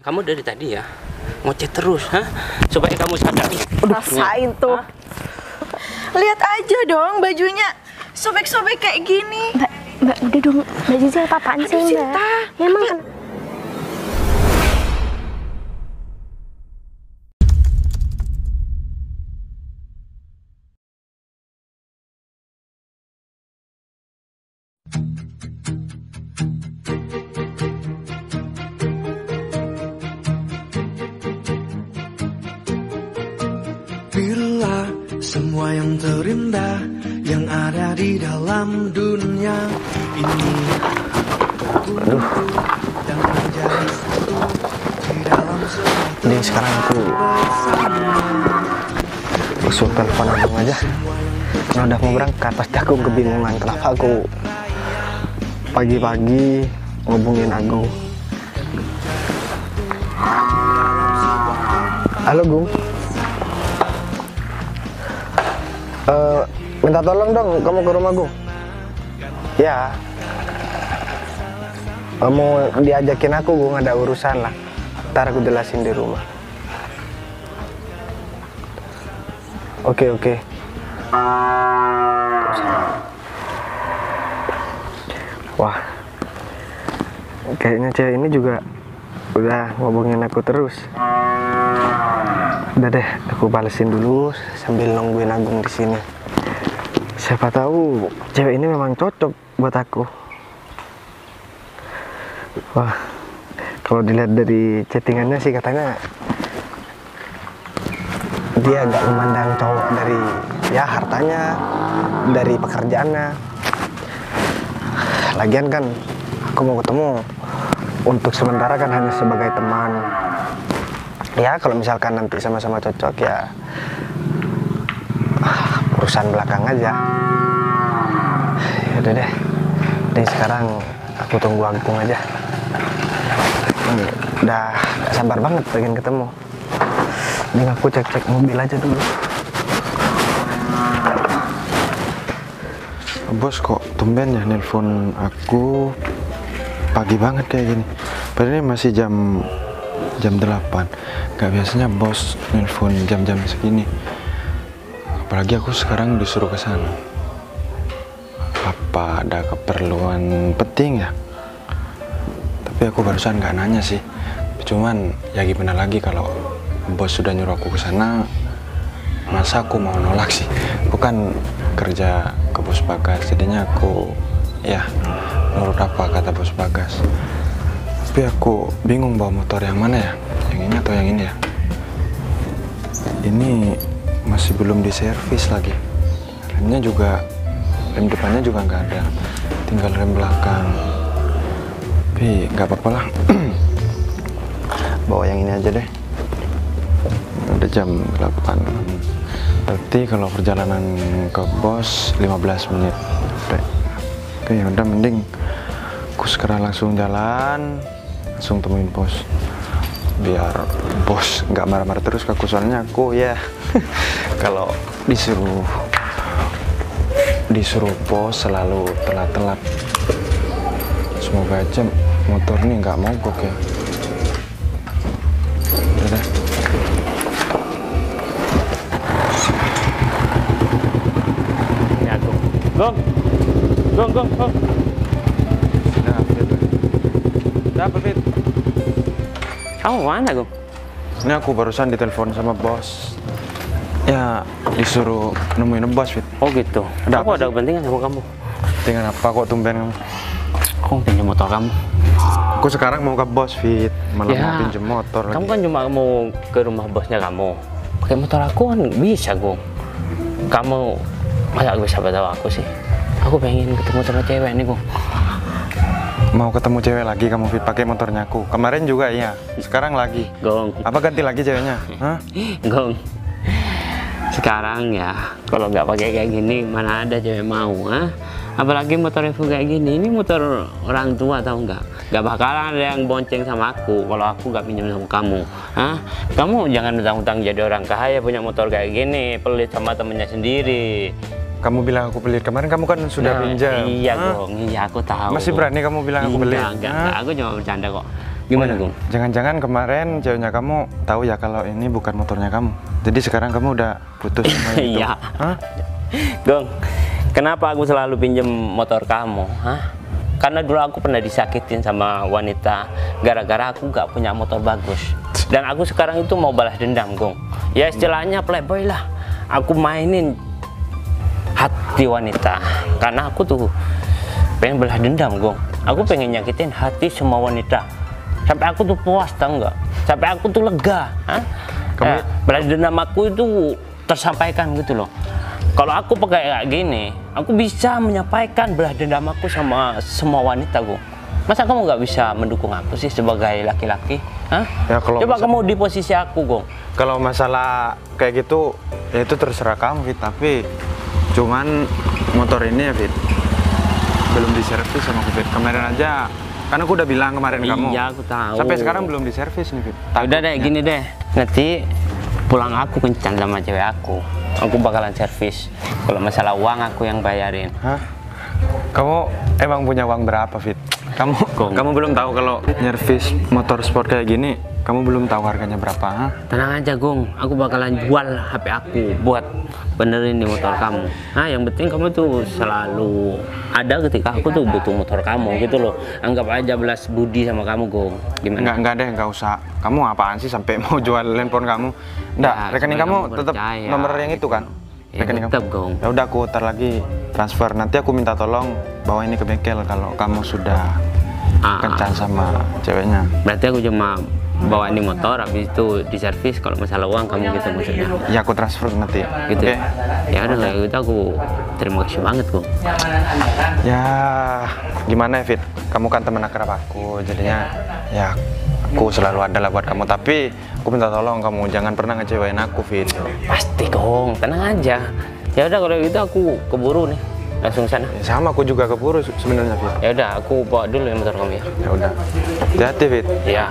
Kamu dari tadi ya ngoceh terus, hah? Supaya kamu sadar. Rasain tuh. Lihat aja dong bajunya sobek-sobek kayak gini. Mbak, udah dong. Mbak Zizi apa-apaan sih, Mbak? Sinta. Ya, emang kan. Bila semua yang terindah yang ada di dalam dunia ini dan menjadi satu di dalam Ini sekarang aku suruh telepon Agung aja. Kalau udah mau berangkat pasti aku kebingungan kenapa aku pagi-pagi ngubungin Agung. Halo Gung. Minta tolong dong, kamu ke rumah Gung. Ya. Kamu diajakin aku Gung, ada urusan lah. Ntar aku jelasin di rumah. Oke. Wah, kayaknya cewek ini juga udah ngobongin aku terus. Udah deh, aku balesin dulu sambil nungguin Agung di sini. Siapa tahu cewek ini memang cocok buat aku. Wah, kalau dilihat dari chattingannya sih katanya dia agak memandang cowok dari ya hartanya, dari pekerjaannya. Lagian kan aku mau ketemu untuk sementara kan hanya sebagai teman. Ya kalau misalkan nanti sama-sama cocok ya urusan belakang aja. Ya udah deh. Jadi sekarang aku tunggu Agung aja. Udah gak sabar banget pengen ketemu. Ini aku cek-cek mobil aja dulu. Bos kok tumben ya nelpon aku pagi banget kayak gini. Padahal ini masih jam 8. Gak biasanya bos nelpon jam-jam segini. Apalagi aku sekarang disuruh ke sana. Apa ada keperluan penting ya? Tapi aku barusan nggak nanya sih. Cuman ya gimana lagi kalau bos sudah nyuruh aku ke sana, masa aku mau nolak sih? Aku kan kerja ke bos Bagas, jadinya aku ya nurut apa kata bos Bagas. Tapi aku bingung bawa motor yang mana ya? Yang ini atau yang ini ya? Ini masih belum diservis lagi. Remnya juga, rem depannya juga nggak ada, tinggal rem belakang. Tapi nggak apa-apa lah. Bawa yang ini aja deh. Udah jam 8. Berarti kalau perjalanan ke bos 15 menit. Oke, ya udah mending aku sekarang langsung jalan, langsung temuin bos. Biar bos nggak marah-marah terus ke aku, soalnya aku ya kalau disuruh bos selalu telat-telat. Semoga aja motor ini nggak mogok ya. Udah. Ini aku. Gong. Apa Fit? Kamu mana, Gong? Ini aku barusan ditelepon sama bos. Ya disuruh nemuin bos Fit. Oh gitu. Ada Aku apa ada sih? kepentingan sama kamu. Dengan apa kok tumben kamu? Aku mau pinjam motor kamu. Aku sekarang mau ke bos Fit, malah Ya, mau pinjem motor Kamu lagi. kan cuma mau ke rumah bosnya kamu. Pakai motor aku kan bisa, Gong. Kamu masa bisa tahu aku sih? Aku pengen ketemu sama cewek nih, Gong. Mau ketemu cewek lagi kamu Fit pakai motornya aku. Kemarin juga iya, sekarang lagi. Gong. Apa ganti lagi ceweknya? Hah? Gong. Sekarang ya, kalau nggak pakai kayak gini, mana ada cewek mau, ah? Apalagi motor Evo kayak gini, ini motor orang tua tahu nggak? Nggak bakalan ada yang bonceng sama aku kalau aku nggak pinjam sama kamu, ah? Kamu jangan utang-utang jadi orang kaya punya motor kayak gini, pelit sama temennya sendiri. Kamu bilang aku pelit, kemarin kamu kan sudah pinjam. Iya, Hah? Gong, iya aku tahu. Masih berani kamu bilang aku pelit? Enggak, aku cuma bercanda kok. Gimana, Gung? Jangan-jangan kemarin ceweknya kamu tahu ya kalau ini bukan motornya kamu. Jadi sekarang kamu udah putus sama itu. Iya. Hah? Gong, kenapa aku selalu pinjem motor kamu? Hah? Karena dulu aku pernah disakitin sama wanita gara-gara aku nggak punya motor bagus. Dan aku sekarang itu mau balas dendam, Gong. Ya istilahnya playboy lah. Aku mainin hati wanita. Karena aku tuh pengen balas dendam, Gong. Aku pengen nyakitin hati semua wanita. Sampai aku tuh puas, tau nggak? Sampai aku tuh lega. Hah? Balas dendam aku itu tersampaikan gitu loh. Kalau aku pakai kayak gini, aku bisa menyampaikan balas dendam aku sama semua wanita, Gung. Masa kamu nggak bisa mendukung aku sih sebagai laki-laki? Hah? Ya, kalau coba kamu di posisi aku, Gung. Kalau masalah kayak gitu, ya itu terserah kamu, Fit. Tapi cuman motor ini ya, Fit, belum diservis sama aku, Fit. Kemarin aja, kan aku udah bilang kemarin kamu. Iya, aku tahu. Sampai sekarang belum diservis nih, Fit. Udah deh, gini deh. Nanti pulang aku kencan sama cewek aku bakalan servis. Kalau masalah uang aku yang bayarin. Hah? Kamu emang punya uang berapa, Fit? Kamu belum tahu kalau nyervis motor sport kayak gini, kamu belum tahu harganya berapa, ha? Tenang aja, Gung. Aku bakalan jual HP aku buat benerin di motor kamu. Nah, yang penting kamu tuh selalu ada ketika aku tuh butuh motor kamu gitu loh. Anggap aja belas budi sama kamu, Gung. Gimana? Enggak deh, enggak usah. Kamu apaan sih sampai mau jual handphone kamu? Enggak, Ya, rekening kamu tetap percaya, nomor yang itu kan? Ya, Rekening tetap, kamu. Gong. Ya udah, aku ntar lagi transfer. Nanti aku minta tolong bawa ini ke bengkel kalau kamu sudah kencan sama ceweknya. Berarti aku cuma bawa ini motor, habis itu diservis. Kalau masalah uang kamu gitu maksudnya? Ya aku transfer nanti. Gitu. Oke? Ya udah kayak gitu, aku terima kasih banget, Gung. Ya gimana ya, Fit? Kamu kan teman akrab aku, jadinya ya aku selalu ada lah buat kamu. Tapi aku minta tolong kamu jangan pernah ngecewain aku, Fit. Pasti, Gong. Tenang aja. Ya udah kalau gitu aku keburu nih. Langsung sana. Ya, sama aku juga keburu sebenarnya, Fit. Ya udah, aku bawa dulu ya motor kamu ya. Ya udah. Hati-hati, Fit. Iya.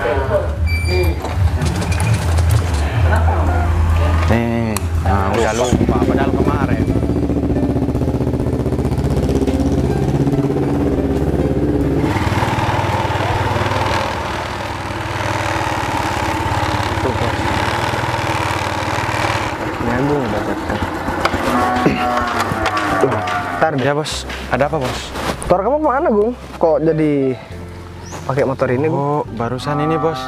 Nih, nah udah lupa padahal kemarin. Tuh, Bos. Nyambung dapatkan. Ntar Ya, Bos. Ada apa, Bos? motor kamu kemana, Gung? Kok jadi pakai motor ini, Gung? Oh, barusan ini, Bos.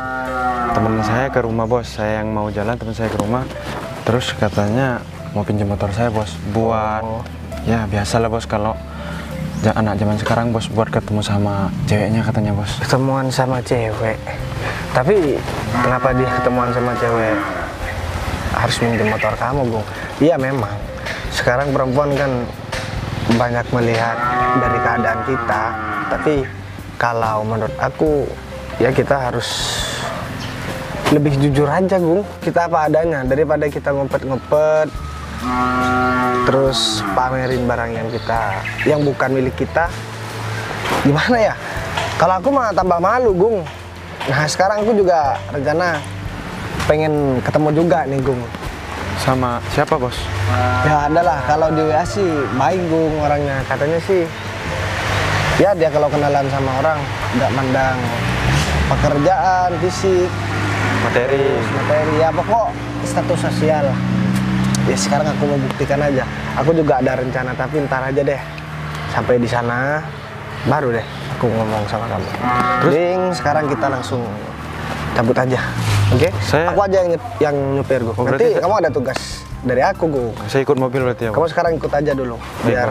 Temen saya ke rumah, Bos. Saya yang mau jalan, temen saya ke rumah. Terus katanya mau pinjam motor saya, Bos. Buat ya biasalah, Bos, kalau anak zaman sekarang, Bos, buat ketemu sama ceweknya katanya, Bos. Ketemuan sama cewek. Tapi kenapa dia ketemuan sama cewek harus minjem motor kamu, Gung? Iya memang. Sekarang perempuan kan banyak melihat dari keadaan kita. Tapi kalau menurut aku ya kita harus lebih jujur aja, Gung. Kita apa adanya daripada kita ngumpet-ngumpet terus pamerin barang yang bukan milik kita. Gimana ya? Kalau aku mah tambah malu, Gung. Nah, sekarang aku juga rencana pengen ketemu juga nih, Gung. Sama siapa, Bos? Ya adalah, kalau di WA sih baik, Gung, orangnya. Katanya sih ya dia kalau kenalan sama orang nggak mandang pekerjaan, fisik, Materi. ya pokok status sosial. Ya sekarang aku mau buktikan aja. Aku juga ada rencana, tapi ntar aja deh. Sampai di sana baru deh aku ngomong sama kamu. Ding, sekarang kita langsung cabut aja. Oke? Saya- Aku aja yang nyupir, Gung. Oh, Nanti berarti- kamu ada tugas dari aku, Gung. Saya ikut mobil berarti ya, Kamu Bos? sekarang ikut aja dulu Baik, biar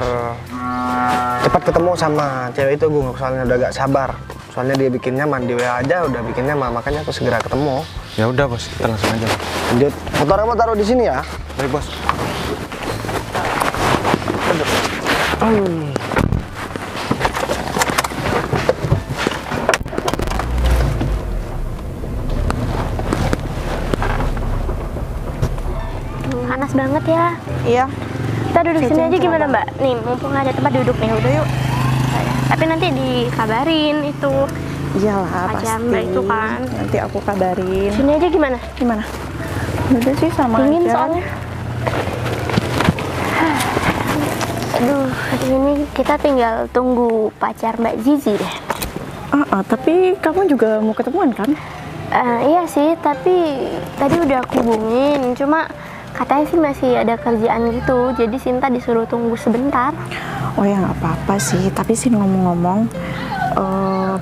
cepat ketemu sama cewek itu, Gung. Soalnya udah gak sabar. Soalnya dia bikin nyaman di WA aja udah bikin nyaman, makanya aku segera ketemu. Ya udah, Bos, kita langsung aja. Lanjut. Motor kamu taruh di sini ya. Baik, Bos. Panas banget ya. Iya. Kita duduk sini aja gimana, Mbak? Nih, mumpung ada tempat duduk nih. Udah yuk. Tapi nanti dikabarin itu. Iyalah Pak pasti. Jamra itu kan. Nanti aku kabarin. Sini aja gimana? Gimana? Udah sih sama Dingin aja. soalnya. Aduh, hari ini kita tinggal tunggu pacar Mbak Zizi deh. Tapi kamu juga mau ketemuan kan? Iya sih, tapi tadi udah aku hubungin, cuma katanya sih masih ada kerjaan gitu, jadi Sinta disuruh tunggu sebentar. Oh ya nggak apa-apa sih, tapi sih ngomong-ngomong,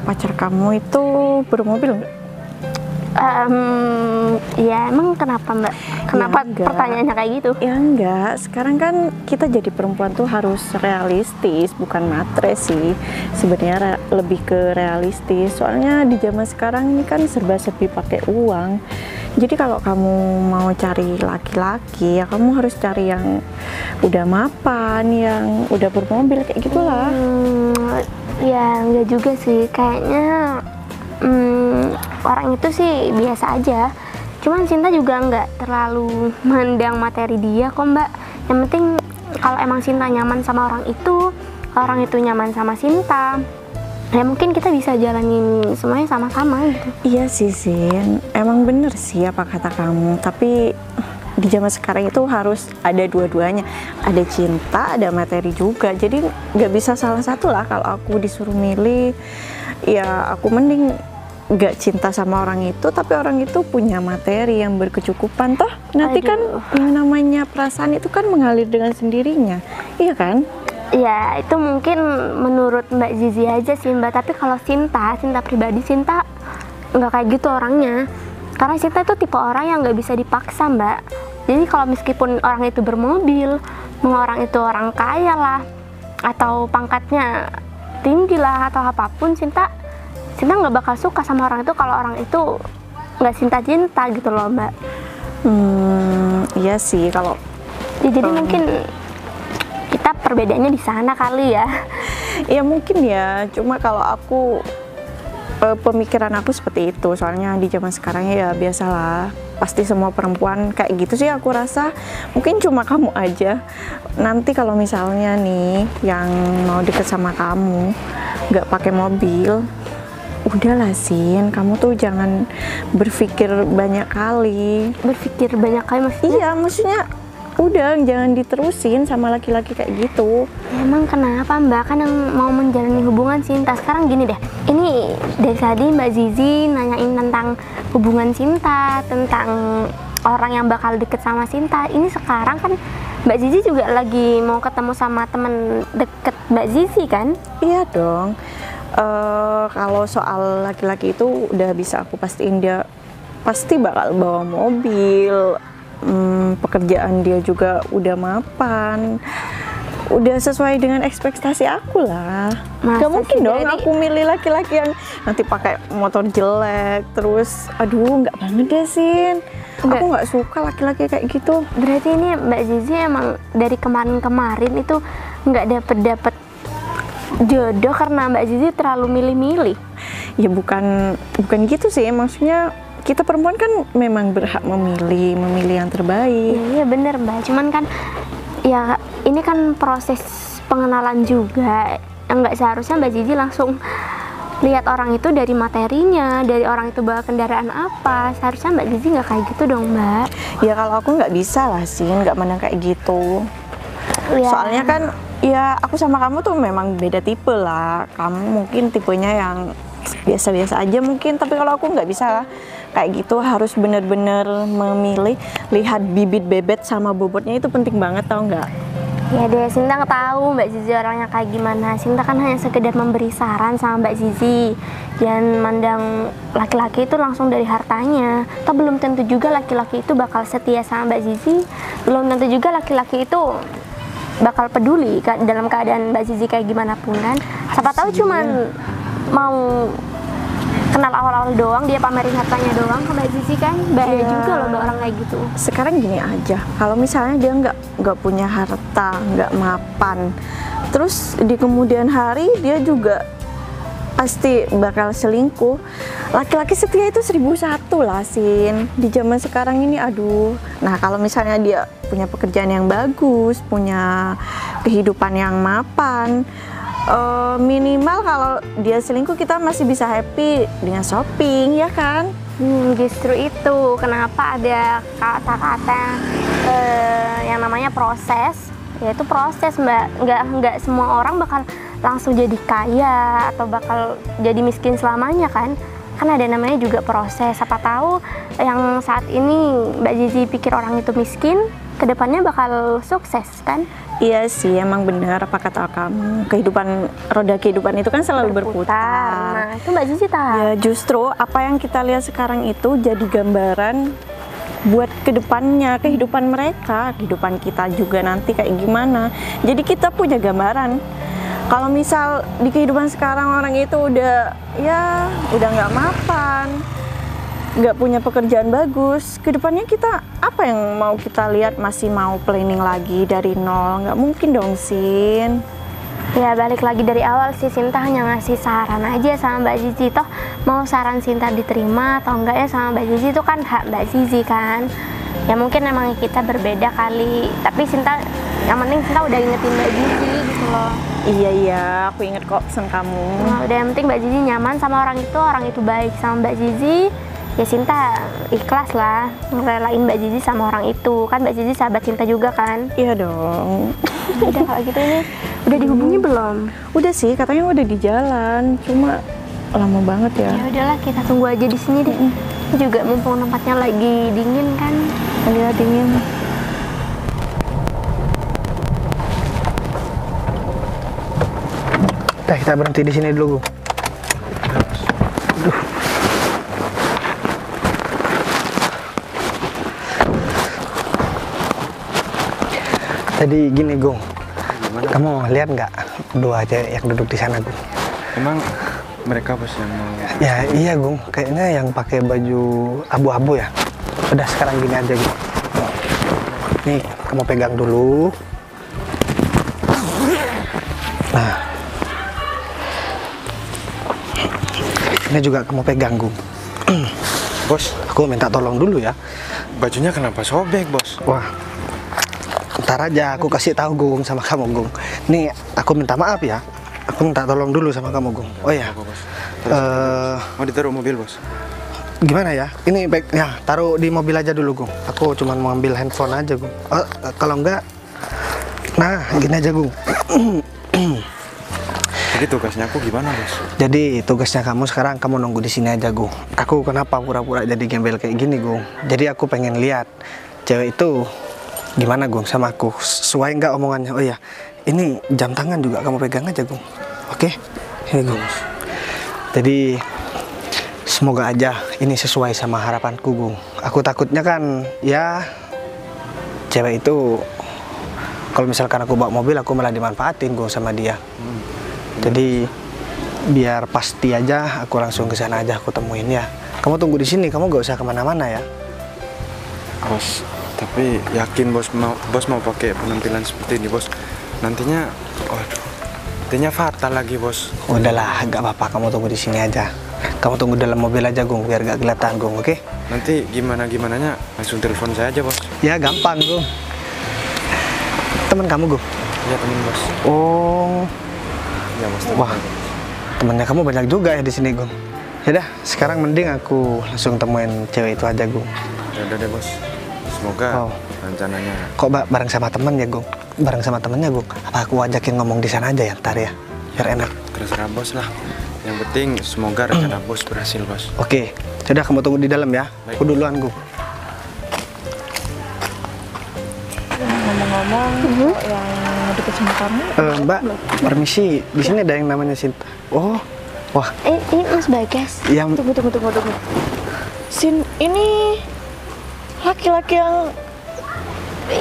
pacar kamu itu bermobil nggak? Ya emang kenapa Mbak? Kenapa enggak. pertanyaannya kayak gitu? Ya enggak, sekarang kan kita jadi perempuan tuh harus realistis, bukan matre sih. Sebenarnya lebih ke realistis, soalnya di zaman sekarang ini kan serba-serbi pakai uang. Jadi kalau kamu mau cari laki-laki, ya kamu harus cari yang udah mapan, yang udah bermobil, kayak gitulah. Ya enggak juga sih, kayaknya orang itu sih biasa aja. Cuman Sinta juga nggak terlalu mandang materi dia kok Mbak. Yang penting kalau emang Sinta nyaman sama orang itu nyaman sama Sinta, ya mungkin kita bisa jalanin semuanya sama-sama gitu. Iya sih Sin, emang bener sih apa kata kamu, tapi di zaman sekarang itu harus ada dua-duanya, ada cinta, ada materi juga, jadi nggak bisa salah satu lah. Kalau aku disuruh milih, ya aku mending nggak cinta sama orang itu, tapi orang itu punya materi yang berkecukupan, toh nanti kan yang namanya perasaan itu kan mengalir dengan sendirinya, iya kan? Ya itu mungkin menurut Mbak Zizi aja sih Mbak, tapi kalau Sinta pribadi, Sinta nggak kayak gitu orangnya. Karena Sinta itu tipe orang yang nggak bisa dipaksa Mbak. Jadi kalau meskipun orang itu bermobil, mau orang itu orang kaya lah, atau pangkatnya tinggi lah, atau apapun, Sinta nggak bakal suka sama orang itu kalau orang itu nggak cinta gitu loh Mbak. Iya sih kalau. Ya, jadi mungkin kita perbedaannya di sana kali ya. Ya mungkin ya, cuma kalau aku pemikiran aku seperti itu, soalnya di zaman sekarang ya biasalah, pasti semua perempuan kayak gitu sih aku rasa. Mungkin cuma kamu aja, nanti kalau misalnya nih yang mau deket sama kamu nggak pakai mobil, udahlah Sin, kamu tuh jangan berpikir banyak kali. Berpikir banyak kali maksudnya? Iya, maksudnya udah jangan diterusin sama laki-laki kayak gitu. Emang kenapa Mbak? Kan yang mau menjalani hubungan Sinta sekarang gini deh. Ini dari tadi Mbak Zizi nanyain tentang hubungan Sinta, tentang orang yang bakal deket sama Sinta. Ini sekarang kan Mbak Zizi juga lagi mau ketemu sama temen deket Mbak Zizi kan? Iya dong. Kalau soal laki-laki itu udah bisa aku pastiin dia pasti bakal bawa mobil. Pekerjaan dia juga udah mapan, udah sesuai dengan ekspektasi aku lah. Gak mungkin dong aku milih laki-laki yang nanti pakai motor jelek terus, aduh nggak banget deh Sin. Aku nggak suka laki-laki kayak gitu. Berarti ini Mbak Zizi emang dari kemarin-kemarin itu nggak dapet jodoh karena Mbak Zizi terlalu milih-milih? Ya bukan gitu sih, maksudnya kita perempuan kan memang berhak memilih yang terbaik. Iya bener Mbak, cuman kan ya ini kan proses pengenalan juga. Nggak seharusnya Mbak Zizi langsung lihat orang itu dari materinya, dari orang itu bawa kendaraan apa. Seharusnya Mbak Zizi nggak kayak gitu dong Mbak. Ya kalau aku nggak bisa lah sih, nggak mandang kayak gitu. Ya. Soalnya kan ya aku sama kamu tuh memang beda tipe lah. Kamu mungkin tipenya yang biasa-biasa aja mungkin, tapi kalau aku nggak bisa kayak gitu, harus bener-bener memilih, lihat bibit bebet sama bobotnya itu penting banget, tau nggak? Ya deh, Sinta nggak tahu Mbak Zizi orangnya kayak gimana. Sinta kan hanya sekedar memberi saran sama Mbak Zizi. Jangan mandang laki-laki itu langsung dari hartanya. Atau belum tentu juga laki-laki itu bakal setia sama Mbak Zizi. Belum tentu juga laki-laki itu bakal peduli dalam keadaan Mbak Zizi kayak gimana pun kan. Siapa tahu cuman mau kenal awal-awal doang, dia pamerin hartanya doang ke Mbak Zizi kan. Bahaya juga loh Mbak orang kayak gitu. Sekarang gini aja, kalau misalnya dia nggak punya harta, nggak mapan, terus di kemudian hari dia juga pasti bakal selingkuh. Laki-laki setia itu 1001 lah Sin, di zaman sekarang ini, aduh. Nah kalau misalnya dia punya pekerjaan yang bagus, punya kehidupan yang mapan, minimal kalau dia selingkuh kita masih bisa happy dengan shopping, ya kan? Justru itu kenapa ada kata-kata yang namanya proses. Ya itu proses Mbak, nggak semua orang bakal langsung jadi kaya atau bakal jadi miskin selamanya kan ada namanya juga proses. Siapa tahu yang saat ini Mbak Zizi pikir orang itu miskin, kedepannya bakal sukses kan? Iya sih, emang benar apa kata kamu. Roda kehidupan itu kan selalu berputar. Nah, itu Mbak Zizi tahu. Ya justru apa yang kita lihat sekarang itu jadi gambaran buat kedepannya, kehidupan mereka, kehidupan kita juga nanti kayak gimana. Jadi kita punya gambaran. Kalau misal di kehidupan sekarang orang itu udah nggak mapan, nggak punya pekerjaan bagus, kedepannya kita apa yang mau kita lihat? Masih mau planning lagi dari nol? Nggak mungkin dong, Sin. Ya balik lagi dari awal sih, Sinta hanya ngasih saran aja sama Mbak Zizi. Toh mau saran Sinta diterima atau enggak ya sama Mbak Zizi itu kan hak Mbak Zizi kan. Ya mungkin emang kita berbeda kali, tapi Sinta yang penting Sinta udah ingetin Mbak Zizi gitu loh. Iya, aku inget kok pesan kamu. Nah, udah yang penting Mbak Zizi nyaman sama orang itu baik sama Mbak Zizi. Ya Sinta ikhlas lah ngerelain Mbak Zizi sama orang itu. Kan Mbak Zizi sahabat Sinta juga kan? Iya dong. Udah kalau gitu ini udah dihubungi belum? Udah sih, katanya udah di jalan. Cuma lama banget ya. Ya udahlah, kita tunggu aja di sini deh. Juga mumpung tempatnya lagi dingin kan? Iya, dingin. Kita berhenti di sini dulu, Gung. Aduh. Tadi gini, Gung. Kamu lihat nggak dua aja yang duduk di sana, Gung? Emang mereka bos yang mau? Ya iya, Gung. Kayaknya yang pakai baju abu-abu ya. Udah sekarang gini aja, Gung. Nih, kamu pegang dulu. Nah, ini juga kamu pegang, Gung. Bos, Aku minta tolong dulu ya. bajunya kenapa sobek, bos? Wah, ntar aja aku kasih tahu, Gung, sama kamu, Gung. Nih, aku minta maaf ya. Aku minta tolong dulu sama kamu, Gung. Oh ya, Apa, bos? Mau ditaruh mobil, bos? gimana ya? Ini baik ya, taruh di mobil aja dulu, Gung. Aku cuma mau ambil handphone aja, Gung. Kalau enggak, nah gini aja, Gung. Jadi tugasnya aku gimana, bos? Jadi tugasnya kamu sekarang kamu nunggu di sini aja, Gung. Aku kenapa pura-pura jadi gembel kayak gini, Gung? Jadi aku pengen lihat cewek itu gimana, Gung, sama aku. Sesuai nggak omongannya? Oh ya, ini jam tangan juga kamu pegang aja, Gung. Oke? Ini, Gung. Jadi semoga aja ini sesuai sama harapanku, Gung. Aku takutnya kan ya cewek itu kalau misalkan aku bawa mobil aku malah dimanfaatin, Gung, sama dia. Jadi biar pasti aja aku langsung ke sana aja aku temuin ya. Kamu tunggu di sini, kamu gak usah kemana-mana ya. Bos, tapi yakin bos mau pakai penampilan seperti ini, bos? Nantinya, waduh, nantinya fatal lagi, bos. Udahlah, gak apa-apa, kamu tunggu di sini aja. Kamu tunggu dalam mobil aja, Gung, biar gak kelihatan, Gung, oke? Nanti gimananya langsung telepon saya aja, bos. Ya gampang, Gung. Teman kamu, Gung? Iya, temen, bos. Oh, Iya, bos. wah, temannya kamu banyak juga ya di sini, Gung. Yaudah, sekarang mending aku langsung temuin cewek itu aja, Gung. Ya udah deh, bos. Semoga Oh. rencananya. Kok bareng sama temen ya, Gung? Bareng sama temennya, Gung? Apa aku ajakin ngomong di sana aja ya, ntar ya? Biar enak. Terserah bos lah. Yang penting semoga rencana bos berhasil, bos. Oke, sudah kamu tunggu di dalam ya. Baik. Aku duluan, Gung. Ngomong-ngomong, kok yang deket sama kamu? Mbak, permisi. Di sini ada yang namanya Sinta. Oh, wah, Ini Mas Bagas. yang Tunggu. Sin, ini laki-laki yang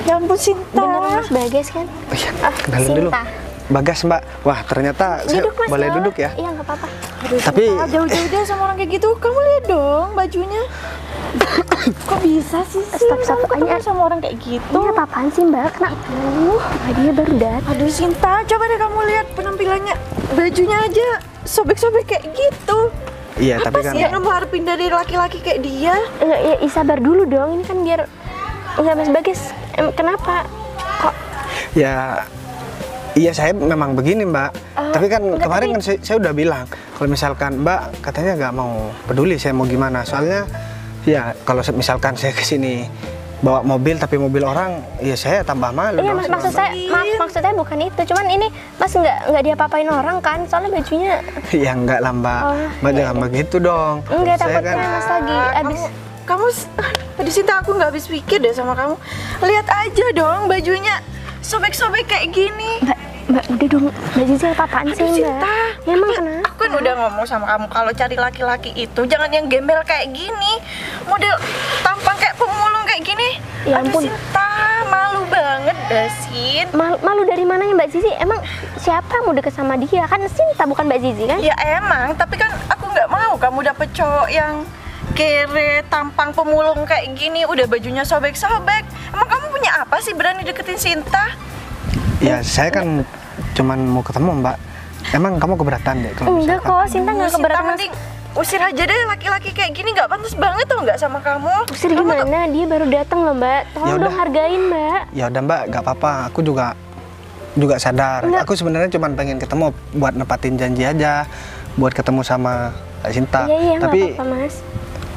ya ampun, Sinta. Beneran Mas Bagas kan? oh iya, kenalin dulu. Sinta. Bagas, Mbak. Wah, ternyata saya Duduk Mas. boleh duduk ya. Iya nggak apa-apa. Tapi Jauh-jauh deh sama orang kayak gitu. Kamu lihat dong bajunya. Kok bisa sih? Stop, Kamu ketemu aja. sama orang kayak gitu. Ini apa-apaan sih Mbak? Kenapa? Dia baru datang. Aduh, Sinta, coba deh kamu lihat penampilannya. Bajunya aja sobek-sobek kayak gitu. iya, Apa tapi kan sih yang kamu harapin dari laki-laki kayak dia? Ya, sabar dulu dong. Ini kan biar nggak Mas Bagas. Kenapa? Kok? ya iya saya memang begini, Mbak. Tapi kan enggak, kemarin tapi- kan saya udah bilang kalau misalkan Mbak katanya nggak mau peduli saya mau gimana. Soalnya ya kalau misalkan saya kesini bawa mobil tapi mobil orang, ya saya tambah malu. Iya dong mas, sama maksud saya, maaf, maksud saya bukan itu. Cuman ini mas nggak diapa-apain orang kan? Soalnya bajunya. Ya enggak lah Mbak, Oh, Mbak iya, jangan iya. begitu dong. Enggak, Saya takutnya mas lagi abis. Kamu di Sinta, aku nggak habis pikir deh sama kamu. Lihat aja dong bajunya sobek-sobek kayak gini. Mbak, udah dong, Mbak Zizi apa-apaan sih Mbak? Sinta, Ya, emang kenapa? aku kan udah ngomong sama kamu kalau cari laki-laki itu jangan yang gembel kayak gini, model tampang kayak pemulung kayak gini. Ya Aduh ampun. Sinta, malu banget dah Sin. Malu dari mananya Mbak Zizi? Emang siapa yang mau deket sama dia? Kan Sinta bukan Mbak Zizi kan? Ya emang, tapi kan aku nggak mau kamu dapet cowok yang kere, tampang pemulung kayak gini, udah bajunya sobek-sobek. Emang kamu punya apa sih berani deketin Sinta? Ya saya kan cuman mau ketemu Mbak. Emang kamu keberatan deh kalau Enggak misalkan? kok, Sinta nggak Sinta keberatan mas. mending usir aja deh laki-laki kayak gini, nggak pantas banget tau nggak sama kamu. Usir Kamu tuh- gimana? Dia baru datang loh Mbak. Tolong Ya dong udah. hargain Mbak. Ya udah Mbak, nggak apa-apa. Aku juga sadar. Enggak. Aku sebenarnya cuma pengen ketemu buat nepatin janji aja, buat ketemu sama Kak Sinta. Iya, nggak tapi apa-apa mas.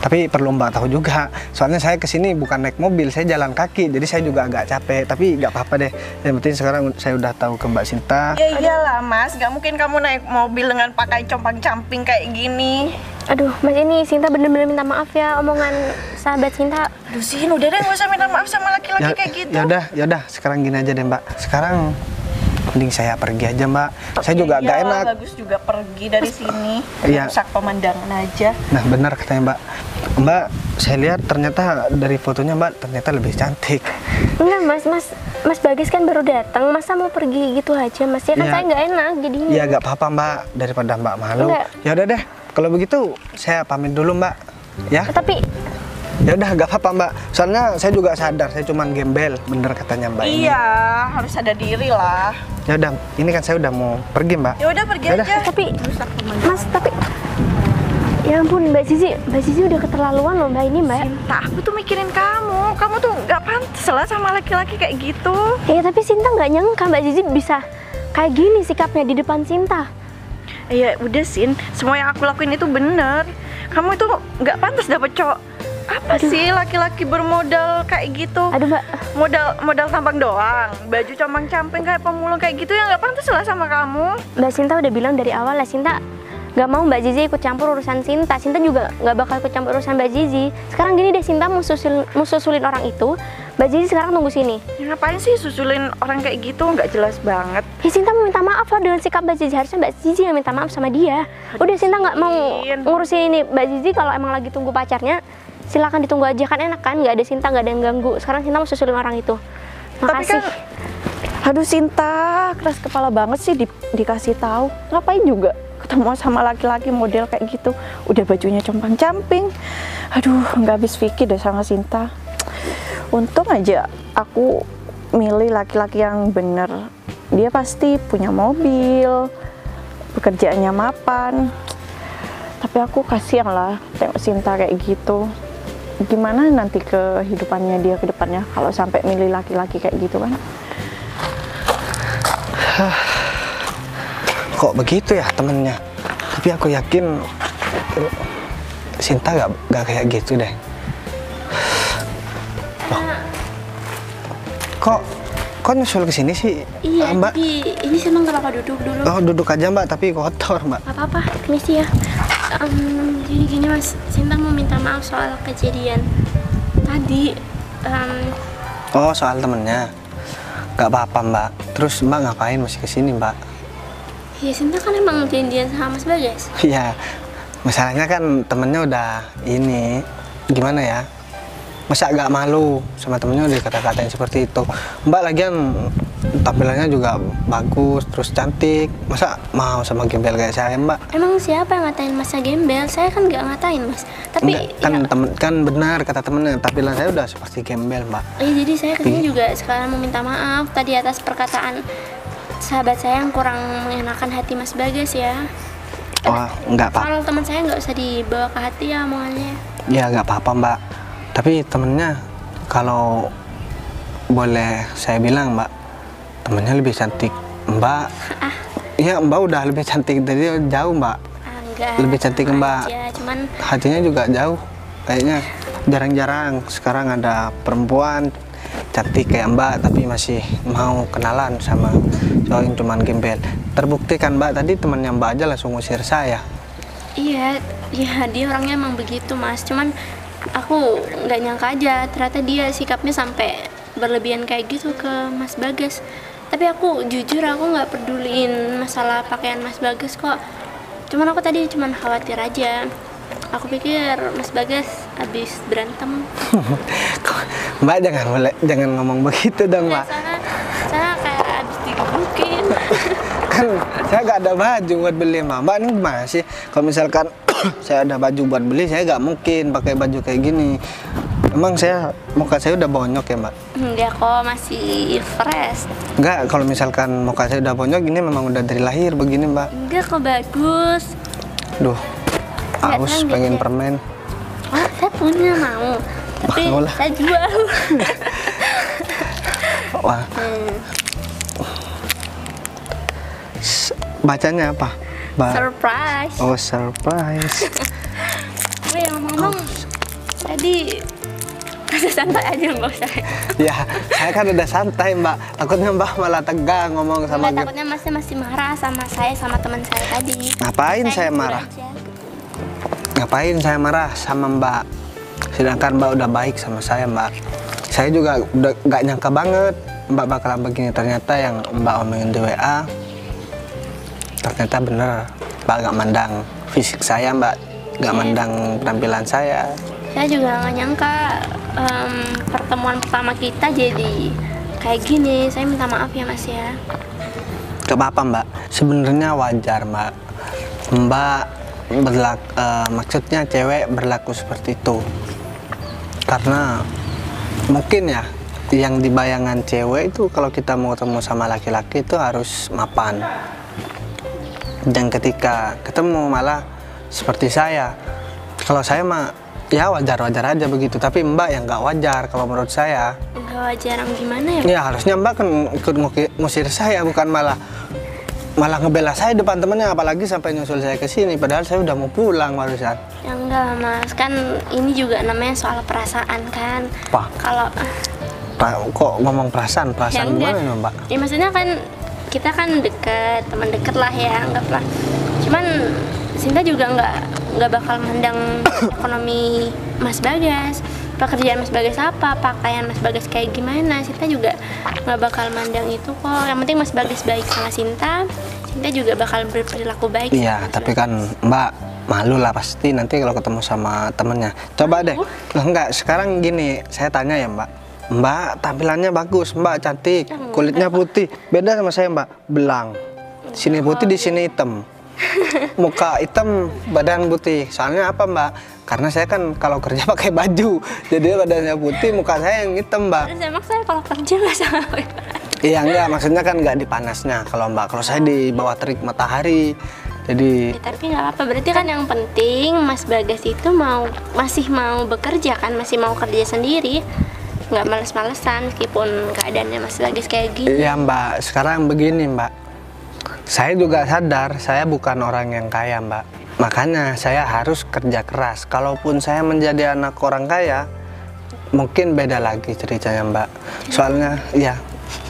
tapi perlu Mbak tahu juga. Soalnya saya kesini bukan naik mobil, saya jalan kaki. Jadi saya juga agak capek. Tapi nggak apa-apa deh. Yang penting sekarang saya udah tahu ke Mbak Sinta. Ya iyalah Mas, nggak mungkin kamu naik mobil dengan pakai compang-camping kayak gini. Aduh mas, ini Sinta bener-bener minta maaf ya omongan sahabat Sinta. Aduh Sin, udah deh nggak usah minta maaf sama laki-laki kayak gitu. Ya udah. Sekarang gini aja deh Mbak. Sekarang mending saya pergi aja Mbak. Saya juga agak Iyalah, enak. bagus juga pergi dari sini. Iya. Rusak pemandangan aja. Nah benar katanya Mbak. Mbak, saya lihat ternyata dari fotonya Mbak ternyata lebih cantik. Enggak mas Bagas kan baru datang. Masa mau pergi gitu aja mas? Ya kan Ya. saya nggak enak jadinya. Ya nggak apa-apa Mbak, daripada Mbak malu. Enggak. Ya udah deh, kalau begitu saya pamit dulu Mbak. Ya, Tapi ya udah nggak apa-apa Mbak. Soalnya saya juga sadar, saya cuman gembel, bener katanya Mbak ini. Iya, harus ada diri lah. Ya udah, ini kan saya udah mau pergi Mbak. Ya udah pergi Yaudah. aja. tapi Rusak pemandangan. mas tapi ya ampun Mbak Zizi udah keterlaluan loh Mbak ini Mbak. Sinta, aku tuh mikirin kamu. Kamu tuh nggak pantas lah sama laki-laki kayak gitu. Ya tapi Sinta nggak nyangka Mbak Zizi bisa kayak gini sikapnya di depan Sinta. Ya udah Sin, semua yang aku lakuin itu bener. Kamu itu nggak pantas dapet cowok. Apa Aduh. sih laki-laki bermodal kayak gitu? Aduh Mbak, Modal tampang doang, baju compang-camping kayak pemulung kayak gitu ya nggak pantas lah sama kamu. Mbak Sinta udah bilang dari awal lah Sinta nggak mau Mbak Zizi ikut campur urusan Sinta. Sinta juga nggak bakal ikut campur urusan Mbak Zizi. Sekarang gini deh, Sinta mau susulin orang itu. Mbak Zizi sekarang tunggu sini. Ya, ngapain sih susulin orang kayak gitu? Nggak jelas banget. Ya Sinta mau minta maaf lah dengan sikap Mbak Zizi. Harusnya Mbak Zizi yang minta maaf sama dia. Udah Sinta nggak mau Sin. ngurusin ini. Mbak Zizi kalau emang lagi tunggu pacarnya, silakan ditunggu aja, kan enak kan? Nggak ada Sinta, nggak ada yang ganggu. Sekarang Sinta mau susulin orang itu. Tapi Makasih. kan, aduh Sinta, keras kepala banget sih dikasih tahu. Ngapain juga ketemu sama laki-laki model kayak gitu. Udah bajunya compang-camping. Aduh, nggak habis pikir deh sama Sinta. Untung aja aku milih laki-laki yang bener. Dia pasti punya mobil, pekerjaannya mapan. Tapi aku kasihan lah tengok Sinta kayak gitu. Gimana nanti kehidupannya dia ke depannya kalau sampai milih laki-laki kayak gitu kan? Kok begitu ya temennya? Tapi aku yakin Sinta gak kayak gitu deh. Loh. Kok nyusul ke sini sih, Iya, Mbak? jadi ini seneng gak apa-apa duduk dulu. Oh, duduk aja Mbak, tapi kotor Mbak. Gak apa-apa, permisi ya. Jadi gini mas, Sinta mau minta maaf soal kejadian tadi. Oh, soal temennya. Gak apa-apa Mbak. Terus Mbak ngapain masih kesini Mbak? Ya Sinta kan emang janjian sama Mas Bagas. Iya, masalahnya kan temennya udah ini, gimana ya? Masa agak malu sama temennya udah kata-katain seperti itu. Mbak lagian tampilannya juga bagus, terus cantik. Masa mau sama gembel kayak saya Mbak? Emang siapa yang ngatain Mas gembel? Saya kan nggak ngatain Mas. Tapi Enggak, kan ya, kan benar kata temennya, tampilan saya udah seperti gembel Mbak. jadi saya kesini juga sekarang mau minta maaf tadi atas perkataan sahabat saya yang kurang mengenakan hati Mas Bagas ya. Oh, enggak Pak. Kalau teman saya nggak usah dibawa ke hati ya omongannya. Ya nggak apa-apa Mbak. Tapi temennya kalau boleh saya bilang Mbak, temennya lebih cantik Mbak. Iya Mbak udah lebih cantik dari jauh Mbak. Enggak. Lebih cantik Mbak. Aja, cuman Hatinya juga jauh kayaknya jarang-jarang sekarang ada perempuan cantik kayak Mbak tapi masih mau kenalan sama cowok yang cuman gembel. Terbukti kan Mbak, tadi temannya Mbak aja langsung ngusir saya. Iya, ya dia orangnya emang begitu Mas. Cuman aku nggak nyangka aja ternyata dia sikapnya sampai berlebihan kayak gitu ke Mas Bagas. Tapi aku jujur aku nggak peduliin masalah pakaian Mas Bagas kok. Cuman aku tadi cuman khawatir aja. Aku pikir Mas Bagas habis berantem. Mbak jangan ngomong begitu dong Mbak. Sana kayak habis digebukin. Kan saya nggak ada baju buat beli Mbak ini gimana sih? Kalau misalkan saya ada baju buat beli, saya nggak mungkin pakai baju kayak gini. Emang muka saya udah bonyok ya Mbak? Enggak kok, masih fresh. Enggak, kalau misalkan muka saya udah bonyok ini memang udah dari lahir begini Mbak. Enggak kok, bagus. Duh, haus pengen permen. Oh, saya punya mau. Tapi Mau lah. saya jual. Wah. Bacanya apa? Surprise. Oh, surprise. Oh ya ngomong, tadi rasa santai aja nggak usah. Ya, saya kan udah santai Mbak. Takutnya Mbak malah tegang ngomong sama Nggak, takutnya masih marah sama saya sama teman saya tadi. Ngapain saya jujur marah? aja. Ngapain saya marah sama Mbak? Sedangkan Mbak udah baik sama saya Mbak. Saya juga udah nggak nyangka banget Mbak bakalan begini. Ternyata yang Mbak omongin di WA ternyata bener. Mbak gak mandang fisik saya Mbak, gak mandang penampilan saya. Saya juga nggak nyangka pertemuan pertama kita jadi kayak gini. Saya minta maaf ya Mas ya. Gak apa-apa Mbak, sebenarnya wajar Mbak. Mbak maksudnya cewek berlaku seperti itu karena mungkin ya yang di bayangan cewek itu kalau kita mau ketemu sama laki-laki itu harus mapan. Dan ketika ketemu malah seperti saya, kalau saya mah ya wajar-wajar aja begitu, tapi Mbak yang nggak wajar kalau menurut saya. Nggak wajar yang gimana ya? Ya harusnya Mbak kan ikut ngusir saya, bukan malah ngebela saya depan temennya, apalagi sampai nyusul saya ke sini padahal saya udah mau pulang barusan. Ya enggak Mas, kan ini juga namanya soal perasaan kan. Apa? Kalau Kok ngomong perasaan ya enggak. gimana Mbak? Ya maksudnya kan kita kan deket, teman deket lah ya, anggaplah. Cuman Sinta juga nggak bakal mandang ekonomi Mas Bagas, pekerjaan Mas Bagas apa, pakaian Mas Bagas kayak gimana. Sinta juga nggak bakal mandang itu kok. Yang penting Mas Bagas baik sama Sinta, Sinta juga bakal berperilaku baik. Iya, tapi kan Mbak malu lah pasti nanti kalau ketemu sama temennya. Coba deh, enggak sekarang gini, saya tanya ya Mbak. Mbak tampilannya bagus, Mbak cantik, kulitnya putih. Beda sama saya Mbak, belang. Sini putih, di sini hitam. Muka hitam, badan putih. Soalnya apa Mbak? Karena saya kan kalau kerja pakai baju, jadi badannya putih, muka saya yang hitam Mbak. Terus emang saya kalau kerja nggak sama. Iya enggak, maksudnya kan nggak di panasnya kalau Mbak. Kalau saya di bawah terik matahari. Jadi Ya, tapi nggak apa, berarti kan yang penting Mas Bagas itu masih mau bekerja kan, masih mau kerja sendiri. Nggak males-malesan meskipun keadaannya Mas Bagas kayak gini. iya Mbak, sekarang begini Mbak. Saya juga sadar saya bukan orang yang kaya Mbak. Makanya saya harus kerja keras. Kalaupun saya menjadi anak orang kaya, mungkin beda lagi ceritanya Mbak. Soalnya, ya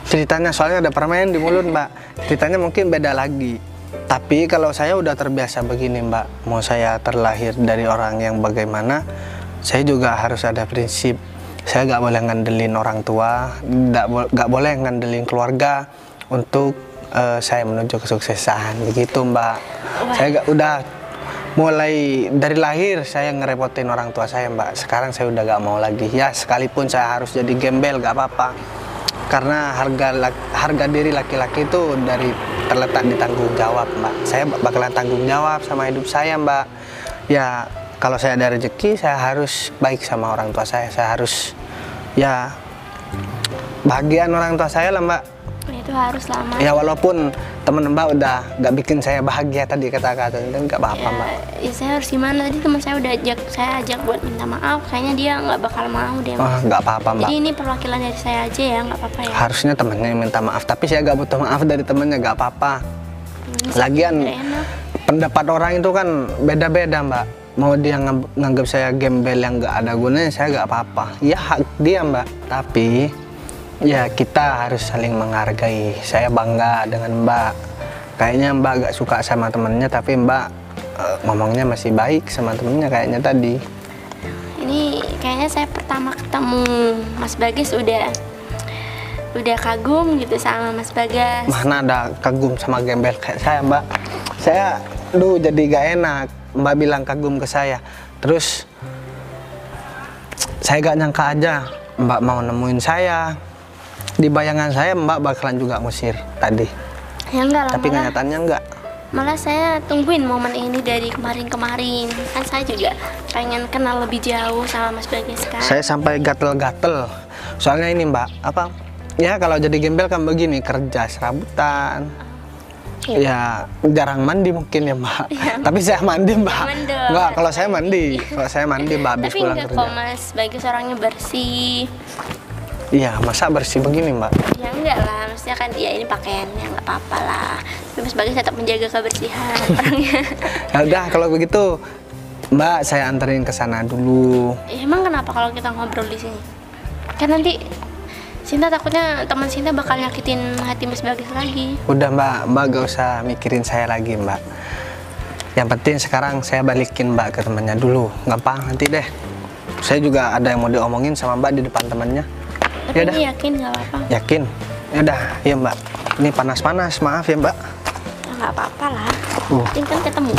ceritanya soalnya ada permen di mulut Mbak. Ceritanya mungkin beda lagi. Tapi kalau saya udah terbiasa begini Mbak, mau saya terlahir dari orang yang bagaimana, saya juga harus ada prinsip. Saya nggak boleh ngandelin orang tua, nggak boleh ngandelin keluarga untuk saya menuju kesuksesan begitu Mbak. Saya udah mulai dari lahir saya ngerepotin orang tua saya Mbak. Sekarang saya udah nggak mau lagi. Ya sekalipun saya harus jadi gembel nggak apa-apa. Karena harga diri laki-laki itu terletak di tanggung jawab Mbak. Saya bakalan tanggung jawab sama hidup saya Mbak. Ya kalau saya ada rezeki, saya harus baik sama orang tua saya. Saya harus, ya, bahagian orang tua saya lah, Mbak. Itu harus lama. Ya, walaupun temen Mbak udah nggak bikin saya bahagia tadi kata-kata, itu nggak apa-apa, Mbak. Ya, saya harus gimana? Tadi teman saya udah ajak buat minta maaf. Kayaknya dia nggak bakal mau deh, Mas. Oh, nggak apa-apa, Mbak. Jadi ini perwakilan dari saya aja ya, nggak apa-apa ya. Harusnya temennya yang minta maaf, tapi saya nggak butuh maaf dari temennya, nggak apa-apa. Lagian pendapat orang itu kan beda-beda Mbak. mau dia nganggap saya gembel yang nggak ada gunanya, saya nggak apa-apa. Ya hak dia Mbak. Tapi ya kita harus saling menghargai. Saya bangga dengan Mbak. Kayaknya Mbak gak suka sama temennya, tapi Mbak ngomongnya masih baik sama temennya kayaknya tadi. Ini kayaknya saya pertama ketemu Mas Bagas udah kagum gitu sama Mas Bagas. Mana ada kagum sama gembel kayak saya Mbak. Saya jadi gak enak Mbak bilang kagum ke saya. Terus saya gak nyangka aja Mbak mau nemuin saya. Di bayangan saya Mbak bakalan juga ngusir tadi. Ya enggak lah, Tapi kenyataannya enggak. malah saya tungguin momen ini dari kemarin-kemarin. Kan saya juga pengen kenal lebih jauh sama Mas Bagas kan. Saya sampai gatel-gatel. Soalnya ini Mbak, ya kalau jadi gembel kan begini, kerja serabutan. Ya jarang mandi mungkin ya Mbak. Ya. Tapi saya mandi Mbak. Mendem. Enggak, kalau saya mandi Mbak habis Tapi pulang enggak kerja. kok Mas Bagas orangnya bersih. Iya, masa bersih begini Mbak? Ya enggak lah, maksudnya kan ya ini pakaiannya nggak apa-apa lah. Tapi Mas Bagas tetap menjaga kebersihan orangnya. Ya udah kalau begitu Mbak saya anterin ke sana dulu. Ya, emang kenapa kalau kita ngobrol di sini? Kan nanti Sinta takutnya teman Sinta bakal nyakitin hati Mas Bagas lagi. Udah Mbak gak usah mikirin saya lagi Mbak. Yang penting sekarang saya balikin Mbak ke temannya dulu. Gampang nanti deh. Saya juga ada yang mau diomongin sama Mbak di depan temannya. Tapi Yaudah. ini yakin nggak apa-apa? Yakin? Yaudah, iya Mbak. Ini panas-panas, maaf ya Mbak. Ya, nggak apa-apa lah. Uh. Penting kan ketemu.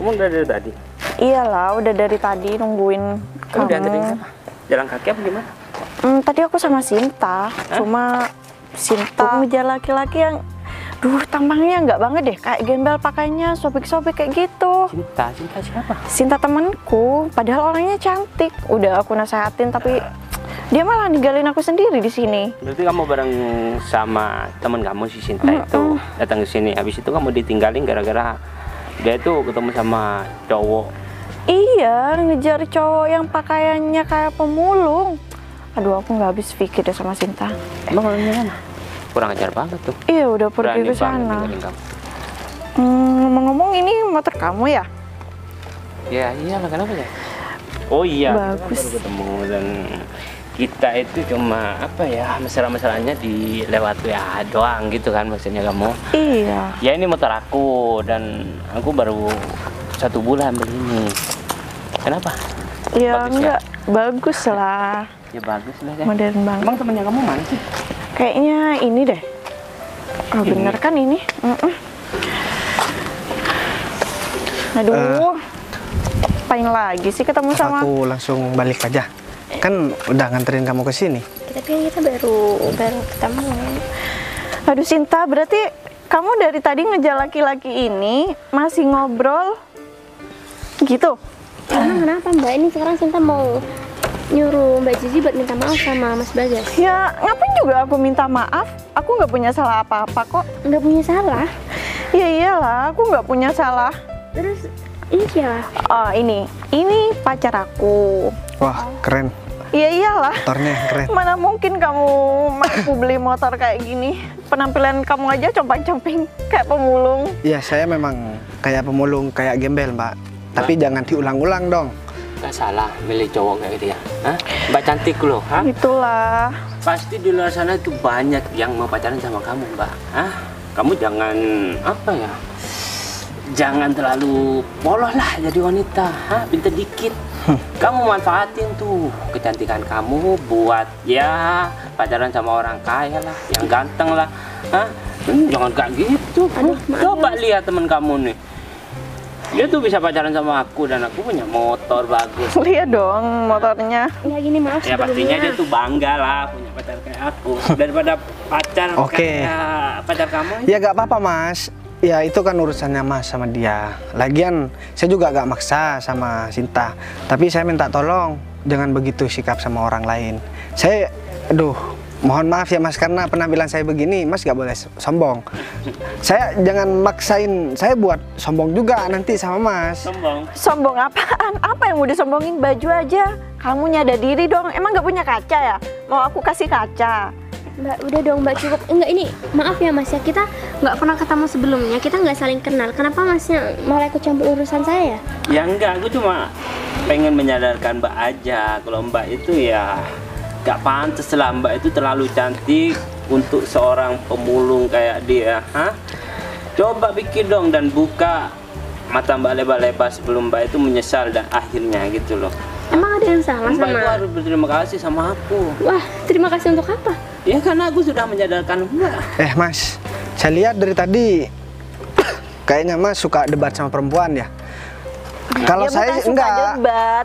Kamu udah dari tadi? Iyalah, udah dari tadi nungguin Kamu kamu. dianterin siapa? Jalan kaki apa gimana? Tadi aku sama Sinta, cuma Sinta ngejar laki-laki yang tampangnya nggak banget deh, kayak gembel pakainya, sobek-sobek kayak gitu. Cinta siapa? Sinta temanku, padahal orangnya cantik. Udah aku nasehatin tapi dia malah ninggalin aku sendiri di sini. Berarti kamu bareng sama teman kamu si Sinta itu datang ke sini. Habis itu kamu ditinggalin gara-gara dia itu ketemu sama cowok. Iya, ngejar cowok yang pakaiannya kayak pemulung. Aduh, aku nggak habis pikir deh sama Sinta. Emang orangnya mana? Kurang ajar banget tuh. Iya, udah pergi Berani ke banget sana. ninggalin kamu. Ngomong-ngomong, ini motor kamu ya? Ya iyalah, kenapa ya? Oh iya, Bagus. kita baru ketemu dan kita itu cuma apa ya, masalah-masalahnya di lewat WA doang gitu kan maksudnya kamu. Iya. Ya ini motor aku dan aku baru 1 bulan begini. Kenapa? Ya Bagus enggak, bagus lah. Ya bagus lah deh. Modern banget. Emang temennya kamu mana sih? Kayaknya ini deh. Oh, bener kan ini? Aduh. Apain lagi sih ketemu Apa sama... aku langsung balik aja? Kan udah nganterin kamu ke sini. Tapi kan kita baru ketemu. Aduh Sinta, berarti kamu dari tadi ngejar laki-laki ini masih ngobrol gitu? Emang kenapa Mbak? Ini sekarang Sinta mau nyuruh Mbak Zizi buat minta maaf sama Mas Bagas. Ya ngapain juga aku minta maaf? Aku nggak punya salah apa-apa kok. Nggak punya salah. Ya iyalah, aku nggak punya salah. Terus ini siapa? Oh ini pacar aku. Wah, keren. Ya iyalah. Motornya keren. Mana mungkin kamu mampu beli motor kayak gini? Penampilan kamu aja compang-camping kayak pemulung. Iya, saya memang kayak pemulung, kayak gembel, Mbak. Tapi jangan diulang-ulang dong. Gak salah milih cowok kayak gitu ya. Hah? Mbak cantik loh, hah? Itulah. Pasti di luar sana itu banyak yang mau pacaran sama kamu, Mbak. Hah? Kamu jangan apa ya? Jangan terlalu polos lah jadi wanita, hah? Pinter dikit. Kamu manfaatin tuh kecantikan kamu buat ya pacaran sama orang kaya lah, yang ganteng lah, hah? Jangan kayak gitu. Aduh, maaf Coba ya, Mas. lihat teman kamu nih. Dia tuh bisa pacaran sama aku dan aku punya motor bagus. Lihat dong motornya. Nggak gini, maaf Ya pastinya dia tuh bangga lah punya pacar kayak aku daripada pacar Oke. kayak pacar kamu. Ya gak apa-apa, Mas. Ya itu kan urusannya Mas sama dia. Lagian saya juga gak maksa sama Sinta. Tapi saya minta tolong jangan begitu sikap sama orang lain. Saya, mohon maaf ya Mas karena penampilan saya begini, Mas gak boleh sombong. Saya jangan maksain saya buat sombong juga nanti sama Mas. Sombong. Sombong apaan? Apa yang mau disombongin? Baju aja. Kamu nyadar diri dong. Emang nggak punya kaca ya? Mau aku kasih kaca? Mbak, udah dong Mbak, cukup. Enggak, ini maaf ya Mas ya, kita nggak pernah ketemu sebelumnya, kita nggak saling kenal. Kenapa Masnya malah ikut campur urusan saya? Ya enggak, aku cuma pengen menyadarkan Mbak aja kalau Mbak itu ya gak pantas lah. Mbak itu terlalu cantik untuk seorang pemulung kayak dia. Coba pikir dong dan buka mata Mbak lebar-lebar sebelum Mbak itu menyesal dan akhirnya gitu loh. Emang ada yang salah Mbak sama? itu harus berterima kasih sama aku. Wah, terima kasih untuk apa? Ya karena aku sudah menyadarkan Mbak. Mas, saya lihat dari tadi kayaknya Mas suka debat sama perempuan ya. Kalau Dia saya bukan suka enggak. debat,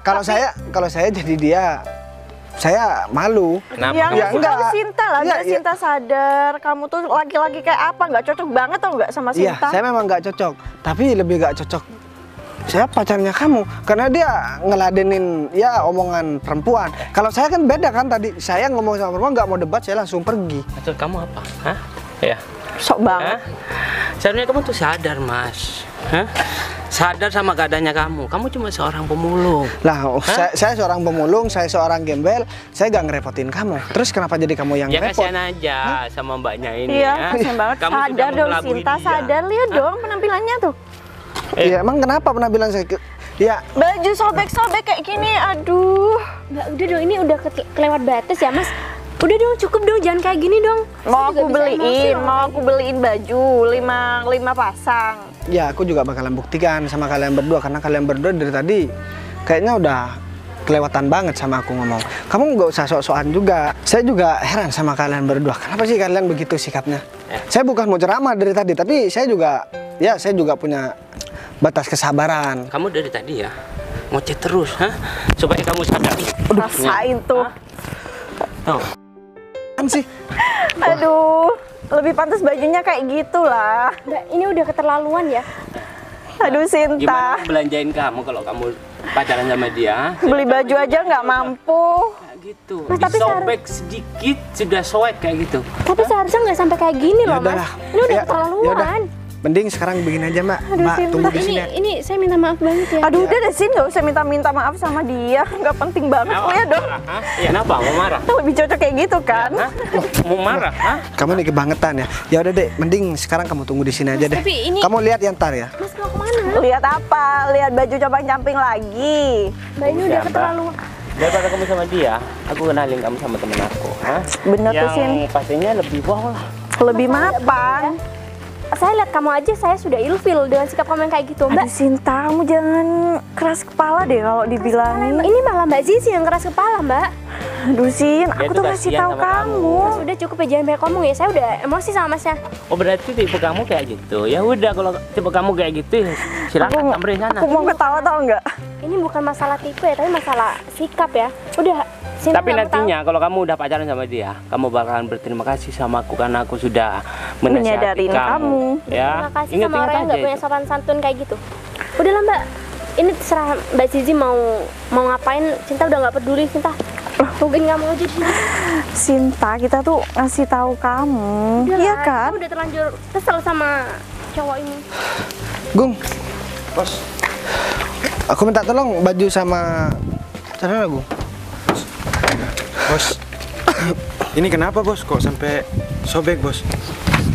Kalau saya jadi dia, saya malu. Kenapa? Yang Ya, suka enggak. Sinta lah, Iya, biar iya. Sinta sadar kamu tuh laki-laki kayak apa, nggak cocok banget tau nggak sama Iya, Sinta. saya memang nggak cocok. Tapi lebih nggak cocok. Saya pacarnya kamu, karena dia ngeladenin ya omongan perempuan. Kalau saya kan beda kan tadi, saya ngomong sama perempuan nggak mau debat, saya langsung pergi. Maksud kamu apa? Ya. Sok banget. Seharusnya kamu tuh sadar, Mas. Sadar sama keadaannya kamu. Kamu cuma seorang pemulung. Lah, saya seorang pemulung, saya seorang gembel, saya nggak ngerepotin kamu. Terus kenapa jadi kamu yang Ya repot? kasihan aja sama mbaknya ini Iya, ya. kasihan banget. Kamu sudah Sadar dong mengelabui Sinta, dia. sadar. Lihat dong penampilannya tuh. Iya, emang kenapa penampilan saya? Ya, Baju sobek-sobek kayak gini, aduh. Mbak, udah dong, ini udah kelewat batas ya Mas. Udah dong, cukup dong, jangan kayak gini dong. Mau Saya aku juga bisa emosi beliin, loh. mau aku beliin baju 5 pasang. ya aku juga bakalan buktikan sama kalian berdua, karena kalian berdua dari tadi kayaknya udah kelewatan banget sama aku ngomong. Kamu nggak usah sok-sokan juga. Saya juga heran sama kalian berdua. Kenapa sih kalian begitu sikapnya? Saya bukan mau ceramah dari tadi, tapi saya juga punya batas kesabaran. Kamu dari tadi ya ngoceh terus, supaya kamu sadar. Rasain tuh. Tuh. Kan sih? Aduh, lebih pantas bajunya kayak gitu lah. Mbak, ini udah keterlaluan ya. Aduh Gimana Sinta, aku belanjain kamu kalau kamu pacaran sama dia? beli baju aja nggak mampu. Kayak gitu. Mas, tapi Disobek sedikit sudah soek kayak gitu. Tapi seharusnya nggak sampai kayak gini loh Mas. Yaudahlah. Ini udah Ya, keterlaluan. yaudah. Mending sekarang begini aja Mbak. Aduh, Mbak Sinta, tunggu di sini ya. Ini saya minta maaf banget ya. Aduh, udah deh Sin, nggak usah minta maaf sama dia. Nggak penting banget. Lihat dong, Iya, kenapa? Mau marah? lebih cocok kayak gitu kan. Mau marah? Kamu nih kebangetan ya. Ya udah deh, mending sekarang kamu tunggu di sini aja deh. tapi ini- Kamu lihat yang ntar ya. Mas mau kemana? Lihat apa? Lihat baju camping-camping lagi. Mbak, ini udah Mbak. keterlaluan. Daripada kamu sama dia, aku kenalin kamu sama temen aku. Bener tuh, Sin. Yang pastinya lebih wow lah. Lebih mapan. Saya lihat kamu aja, saya sudah ilfil dengan sikap kamu yang kayak gitu, Mbak. Aduh Sinta, kamu jangan keras kepala deh kalau dibilangin. Ini malah Mbak Zizi yang keras kepala, Mbak. Aduh Sin, aku tuh tuh kasih kasihan tahu sama kamu. Mas, udah cukup ya, jangan banyak ngomong ya. Saya udah emosi sama Masnya. Oh berarti tipe kamu kayak gitu. Ya udah kalau tipe kamu kayak gitu, ya silakan samperin sana. Aku mau ketawa tau nggak? Ini bukan masalah tipe ya, tapi masalah sikap ya. Udah, Sinta Tapi nggak mau tahu. nantinya kalau kamu udah pacaran sama dia, kamu bakalan berterima kasih sama aku karena aku sudah menasihati Menyadarin kamu. Ya, Terima kasih sama orang yang nggak punya itu. sopan santun kayak gitu. Udahlah Mbak, ini terserah Mbak Zizi mau ngapain. Cinta udah nggak peduli, Cinta. Mungkin nggak mau aja di sini. Sinta, kita tuh ngasih tahu kamu. Udahlah, Iya kan? aku udah terlanjur kesel sama cowok ini. Gung, bos. Aku minta tolong baju sama celana Gung. Bos, ini kenapa bos? Kok sampai sobek bos?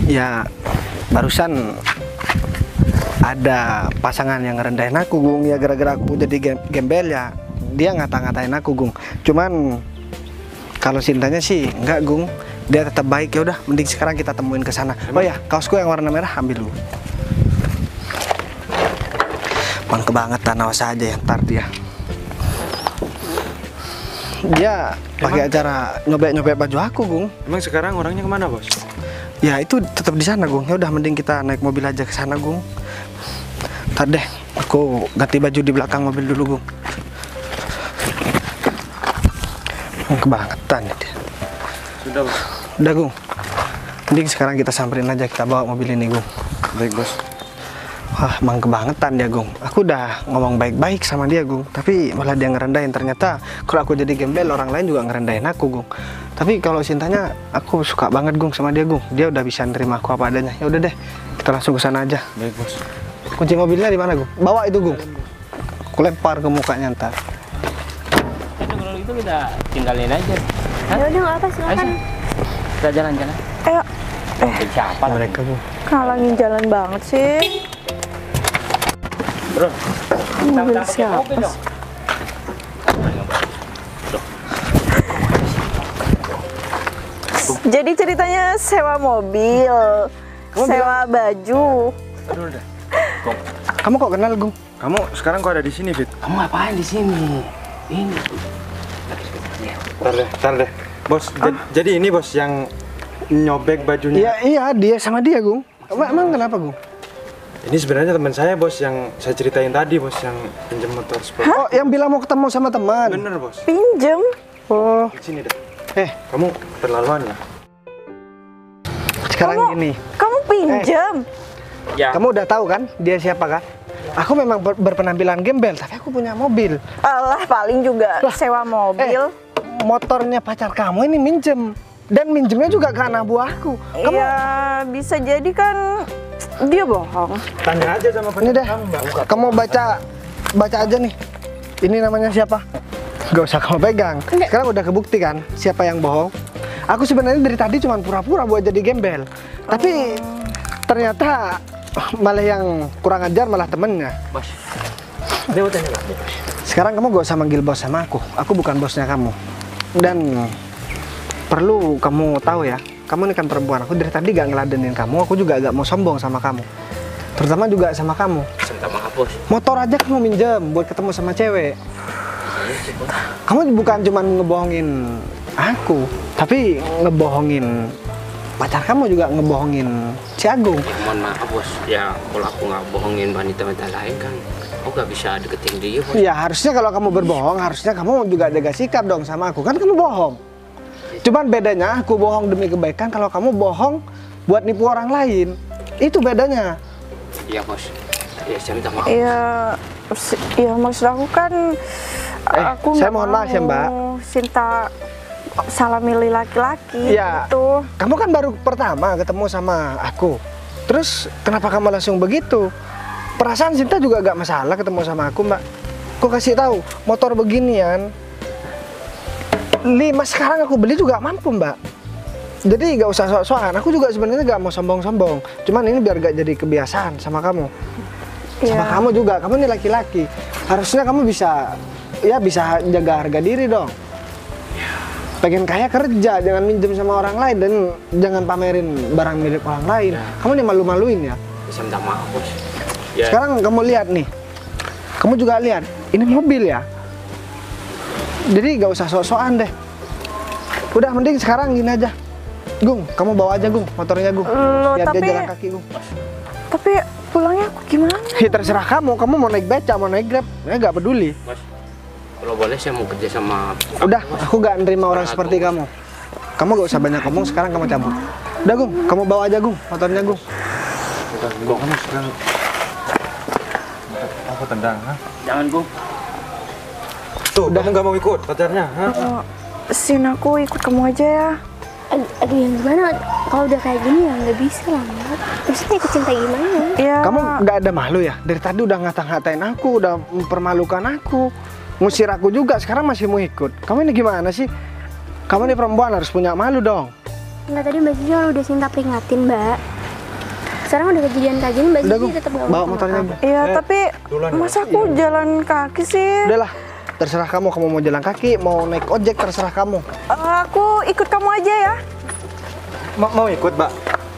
Ya, barusan ada pasangan yang ngerendahin aku Gung. Ya gara-gara aku jadi gembel ya, dia ngata-ngatain aku Gung. Cuman kalau Cintanya sih enggak Gung. Dia tetap baik. Ya udah, mending sekarang kita temuin ke sana. Oh ya, kaosku yang warna merah ambil dulu. Bang kebangetan, awas aja ya ntar dia. Dia pakai acara nyobek-nyobek baju aku Gung. Emang sekarang orangnya kemana bos? Ya itu tetap di sana Gung. Ya udah mending kita naik mobil aja ke sana Gung. Ntar deh, aku ganti baju di belakang mobil dulu Gung. Kebangetan ya dia. Sudah bos. Udah Gung. Mending sekarang kita samperin aja, kita bawa mobil ini Gung. Baik bos. Wah, emang kebangetan dia Gung. Aku udah ngomong baik-baik sama dia Gung, tapi malah dia ngerendahin. Ternyata kalau aku jadi gembel, orang lain juga ngerendahin aku Gung. Tapi kalau Cintanya, aku suka banget Gung sama dia Gung. Dia udah bisa nerima aku apa adanya. Ya udah deh, kita langsung ke sana aja. Baik bos. Kunci mobilnya di mana Gung? Bawa itu Gung. Aku lempar ke mukanya ntar. Itu kalau itu kita tinggalin aja. Ya udah nggak apa, silakan. Kita jalan-jalan. Ayo. Siapa lagi? Mereka Gung. Halangin jalan banget sih. Bro. Mobil siapa? Jadi ceritanya sewa mobil, sewa baju. Aduh deh. Kamu kok kenal Gung? Kamu sekarang kok ada di sini, Fit? Kamu ngapain di sini? Ini. Ntar deh. Bos, jadi ini bos yang nyobek bajunya. Iya, dia sama dia, Gung. Emang kenapa, Gung? Ini sebenarnya teman saya bos yang saya ceritain tadi bos yang pinjam motor sport. Oh, yang bilang mau ketemu sama teman. Bener bos. Pinjem. Oh, Di sini deh. kamu Terlaluan ya. sekarang gini. Kamu pinjem. Ya. Kamu udah tahu kan dia siapa kan? Aku memang berpenampilan gembel, tapi aku punya mobil. Alah, paling juga sewa mobil. Motornya pacar kamu ini minjem. Dan minjemnya juga ke anak buahku. Kamu Iya, bisa jadi kan dia bohong. Tanya aja sama ini pacar deh. kamu mbak. Kamu baca aja nih. Ini namanya siapa? Gak usah kamu pegang. Sekarang udah kebukti kan siapa yang bohong. Aku sebenarnya dari tadi cuma pura-pura buat jadi gembel. Tapi ternyata malah yang kurang ajar malah temennya. Bos. Dia mau tanya lagi. Sekarang kamu gak usah manggil bos sama aku. Aku bukan bosnya kamu. Dan perlu kamu tahu ya, kamu ini kan perempuan. Aku dari tadi gak ngeladenin kamu. Aku juga gak mau sombong sama kamu. Terutama juga sama kamu. Minta maaf bos. Motor aja kamu minjem buat ketemu sama cewek. Kamu bukan cuma ngebohongin aku, tapi ngebohongin pacar kamu, juga ngebohongin si Agung. Ya, mohon maaf bos. Ya kalau aku nggak bohongin wanita-wanita lain kan, aku nggak bisa deketin dia bos. Ya harusnya kalau kamu berbohong, harusnya kamu juga jaga sikap dong sama aku. Kan kamu bohong. Cuman bedanya aku bohong demi kebaikan, kalau kamu bohong buat nipu orang lain. Itu bedanya. Iya bos. Ya saya minta maaf. Iya, maksud aku kan aku saya nggak mohon maaf ya, mau Mbak. Sinta salah milih laki-laki Iya. gitu. Kamu kan baru pertama ketemu sama aku. Terus kenapa kamu langsung begitu? Perasaan Sinta juga gak masalah ketemu sama aku, Mbak. Aku kasih tahu, motor beginian 5 sekarang aku beli juga mampu, Mbak. Jadi gak usah sok-sokan. Aku juga sebenarnya gak mau sombong-sombong. Cuman ini biar gak jadi kebiasaan sama kamu. Sama Iya. kamu juga. Kamu ini laki-laki. Harusnya kamu bisa jaga harga diri dong. Pengen kaya kerja, jangan minjem sama orang lain dan jangan pamerin barang milik orang lain. Kamu nih malu-maluin ya. Saya minta maaf bos. Ya. Sekarang kamu lihat nih. Kamu juga lihat, ini mobil ya. Jadi gak usah sok-sokan deh. Udah mending sekarang gini aja. Gung, kamu bawa aja Gung, motornya Gung. Loh, Biar dia tapi- jalan kaki Gung. Tapi pulangnya aku gimana? Ya terserah kamu mau naik beca, mau naik grab, ya gak peduli. Bos. Kalau boleh saya mau kerja sama. Udah, aku gak nerima orang seperti kamu. Kamu gak usah banyak ngomong, sekarang kamu cabut. Udah Gung, kamu bawa aja Gung, motornya Gung. Udah, Gung, kamu sekarang aku tendang, ha? Jangan Gung. Tuh, kamu nggak mau ikut pacarnya, ha? Sin, aku ikut kamu aja ya. Aduh, yang gimana? Kalau udah kayak gini ya nggak bisa lah, Mbak. Maksudnya ikut cinta gimana? Iya. Kamu gak ada malu ya? Dari tadi udah ngata-ngatain aku, udah mempermalukan aku, ngusir aku juga, sekarang masih mau ikut. Kamu ini gimana sih? Kamu ini perempuan harus punya malu dong. Enggak, tadi Mbak Cici udah Sinta peringatin, Mbak. Sekarang udah kejadian kayak gini, Mbak Udah Cici Gung, tetap nggak bawa mau motornya maaf. Gung. Iya, tapi duluan ya. masa aku jalan kaki sih? Udahlah, terserah kamu mau jalan kaki, mau naik ojek, terserah kamu. Aku ikut kamu aja ya. Mau ikut, Mbak?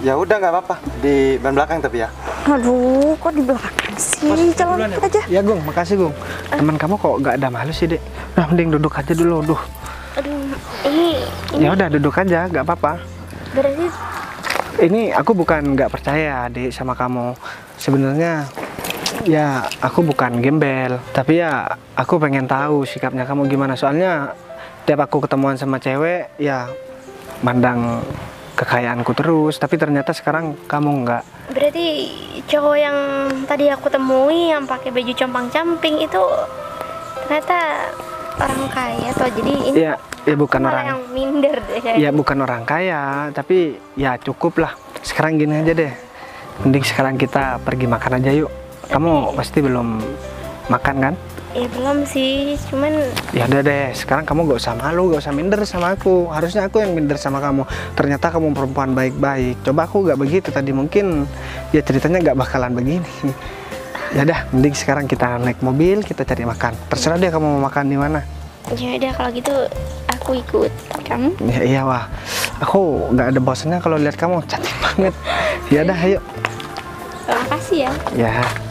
Ya udah nggak apa-apa. Di ban belakang tapi ya. Aduh, kok di belakang sih? Jalan aja. Ya Gung, makasih Gung. Teman kamu kok gak ada malu sih, Dek? Nah, mending duduk aja dulu, duh. Aduh, ini Ya udah duduk aja, gak apa-apa. berarti Ini aku bukan nggak percaya adik sama kamu. Sebenarnya ya aku bukan gembel, tapi ya aku pengen tahu sikapnya kamu gimana. Soalnya tiap aku ketemuan sama cewek ya mandang kekayaanku terus, tapi ternyata sekarang kamu nggak. berarti cowok yang tadi aku temui yang pakai baju compang-camping itu ternyata orang kaya atau jadi ini Ya bukan malah orang. yang minder deh kayak Ya bukan orang kaya, tapi ya cukup lah. Sekarang gini aja deh. Mending sekarang kita pergi makan aja yuk. Kamu pasti belum makan kan? Ya belum sih, cuman Ya udah deh, sekarang kamu gak usah malu, gak usah minder sama aku. Harusnya aku yang minder sama kamu. Ternyata kamu perempuan baik-baik. Coba aku gak begitu tadi, mungkin ya ceritanya gak bakalan begini. Ya udah, mending sekarang kita naik mobil, kita cari makan. Terserah deh kamu mau makan di mana. ya udah kalau gitu aku ikut kamu. Ya iya wah, aku nggak ada bosannya kalau lihat kamu cantik banget. Ya udah, ayo. Terima kasih ya. Ya.